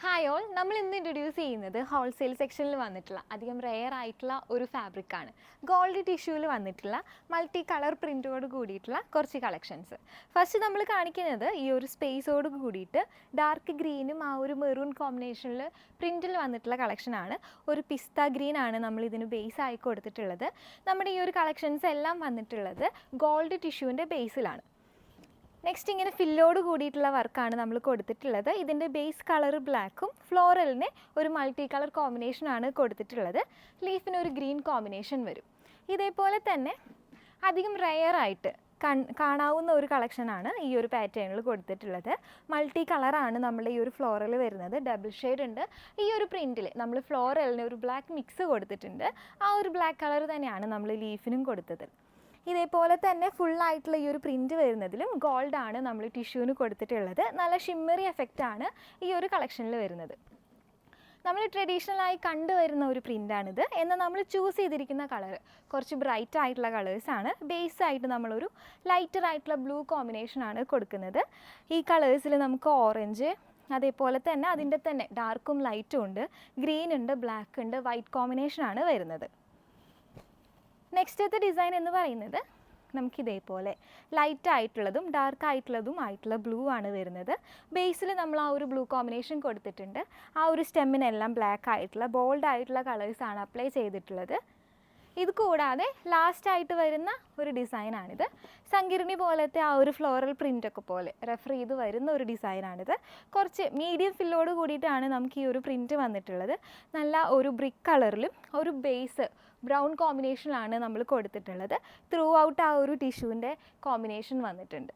Hi all, നമ്മൾ ഇന്ന് introduce ചെയ്യുന്നത് ഹോൾസെയിൽ സെക്ഷനിൽ വന്നിട്ടുള്ള അധികം റെയർ ആയിട്ടുള്ള ഒരു ഫാബ്രിക്കാണ്. ഗോൾഡ് ടിഷ്യൂവിൽ വന്നിട്ടുള്ള മൾട്ടി കളർ പ്രിൻറ്റോട് കൂടിയിട്ടുള്ള കുറച്ച് കളക്ഷൻസ്. ഫസ്റ്റ് നമ്മൾ കാണിക്കുന്നത് ഈ ഒരു സ്പേസോട് കൂടിയിട്ട് ഡാർക്ക് ഗ്രീനും ആ ഒരു മെറൂൺ കോമ്പിനേഷനിൽ പ്രിൻറ്റിൽ വന്നിട്ടുള്ള കളക്ഷനാണ്. ഒരു പിസ്ത ഗ്രീൻ ആണ് നമ്മൾ ഇതിന് ബേസ് ആയി കൊടുത്തിട്ടുള്ളത്. നമ്മുടെ ഈ ഒരു കളക്ഷൻസ് എല്ലാം വന്നിട്ടുള്ളത് ഗോൾഡ് ടിഷ്യൂവിൻ്റെ ബേസിലാണ്. നെക്സ്റ്റ് ഇങ്ങനെ ഫില്ലോട് കൂടിയിട്ടുള്ള വർക്കാണ് നമ്മൾ കൊടുത്തിട്ടുള്ളത്. ഇതിൻ്റെ ബേസ് കളർ ബ്ലാക്കും ഫ്ലോറലിന് ഒരു മൾട്ടി കളർ കോമ്പിനേഷനാണ് കൊടുത്തിട്ടുള്ളത്. ലീഫിന് ഒരു ഗ്രീൻ കോമ്പിനേഷൻ വരും. ഇതേപോലെ തന്നെ അധികം റെയർ ആയിട്ട് കാണാവുന്ന ഒരു കളക്ഷനാണ് ഈ ഒരു പാറ്റേണിൽ കൊടുത്തിട്ടുള്ളത്. മൾട്ടി കളറാണ് നമ്മുടെ ഈ ഒരു ഫ്ലോറൽ വരുന്നത്. ഡബിൾ ഷെയ്ഡ് ഉണ്ട്. ഈ ഒരു പ്രിൻറ്റിൽ നമ്മൾ ഫ്ലോറലിന് ഒരു ബ്ലാക്ക് മിക്സ് കൊടുത്തിട്ടുണ്ട്. ആ ഒരു ബ്ലാക്ക് കളർ തന്നെയാണ് നമ്മൾ ലീഫിനും കൊടുത്തത്. ഇതേപോലെ തന്നെ ഫുള്ളായിട്ടുള്ള ഈ ഒരു പ്രിൻറ്റ് വരുന്നതിലും ഗോൾഡാണ് നമ്മൾ ടിഷ്യൂവിന് കൊടുത്തിട്ടുള്ളത്. നല്ല ഷിമ്മറി എഫക്റ്റാണ് ഈ ഒരു കളക്ഷനിൽ വരുന്നത്. നമ്മൾ ട്രഡീഷണലായി കണ്ടുവരുന്ന ഒരു പ്രിൻ്റാണിത്. എന്നാൽ നമ്മൾ ചൂസ് ചെയ്തിരിക്കുന്ന കളർ കുറച്ച് ബ്രൈറ്റ് ആയിട്ടുള്ള കളേഴ്സാണ്. ബേസായിട്ട് നമ്മളൊരു ലൈറ്റർ ആയിട്ടുള്ള ബ്ലൂ കോമ്പിനേഷനാണ് കൊടുക്കുന്നത്. ഈ കളേഴ്സിൽ നമുക്ക് ഓറഞ്ച്, അതേപോലെ തന്നെ അതിൻ്റെ തന്നെ ഡാർക്കും ലൈറ്റും ഉണ്ട്. ഗ്രീൻ ഉണ്ട്, ബ്ലാക്ക് ഉണ്ട്, വൈറ്റ് കോമ്പിനേഷനാണ് വരുന്നത്. നെക്സ്റ്റത്തെ ഡിസൈൻ എന്ന് പറയുന്നത് നമുക്കിതേപോലെ ലൈറ്റ് ആയിട്ടുള്ളതും ഡാർക്ക് ആയിട്ടുള്ള ബ്ലൂ ആണ് വരുന്നത്. ബേസിൽ നമ്മൾ ആ ഒരു ബ്ലൂ കോമ്പിനേഷൻ കൊടുത്തിട്ടുണ്ട്. ആ ഒരു സ്റ്റെമ്മിനെല്ലാം ബ്ലാക്ക് ആയിട്ടുള്ള ബോൾഡ് ആയിട്ടുള്ള കളേഴ്സാണ് അപ്ലൈ ചെയ്തിട്ടുള്ളത്. ഇത് കൂടാതെ ലാസ്റ്റായിട്ട് വരുന്ന ഒരു ഡിസൈനാണിത്. സങ്കീർണി പോലത്തെ ആ ഒരു ഫ്ലോറൽ പ്രിൻ്റൊക്കെ പോലെ റെഫർ ചെയ്ത് വരുന്ന ഒരു ഡിസൈനാണിത്. കുറച്ച് മീഡിയം ഫില്ലോട് കൂടിയിട്ടാണ് നമുക്ക് ഈ ഒരു പ്രിൻറ്റ് വന്നിട്ടുള്ളത്. നല്ല ഒരു ബ്രിക്ക് കളറിലും ഒരു ബേസ് ബ്രൗൺ കോമ്പിനേഷനിലാണ് നമ്മൾ കൊടുത്തിട്ടുള്ളത്. ത്രൂ ഔട്ട് ആ ഒരു ടിഷ്യൂവിൻ്റെ കോമ്പിനേഷൻ വന്നിട്ടുണ്ട്.